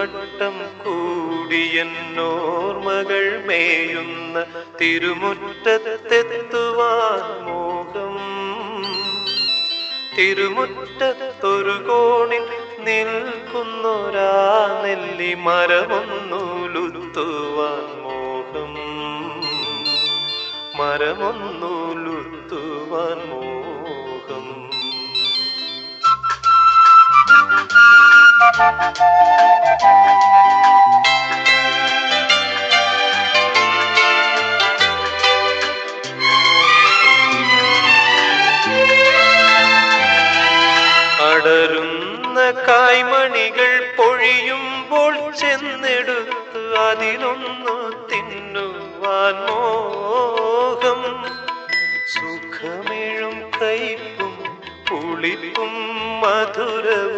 വട്ടം കൂടിയെന്നോർമകൾ മേയുന്ന തിരുമുറ്റത്തെത്തുവാൻ മോഹം. തിരുമുറ്റത്തൊരു കോണിൽ നിൽക്കുന്നൊരാ നെല്ലി മരമൊന്നുലുത്തുവാൻ മോഹം. മരമൊന്നുലുത്തുവാൻ മോഹം. അടരുന്ന കായ്മണികൾ പൊഴിയുമ്പോൾ ചെന്നെടുത്ത് അതിലൊന്നു തിന്നുവാൻ മോഹം. സുഖമേഴും കയ്പും പുളിപ്പും മധുരവും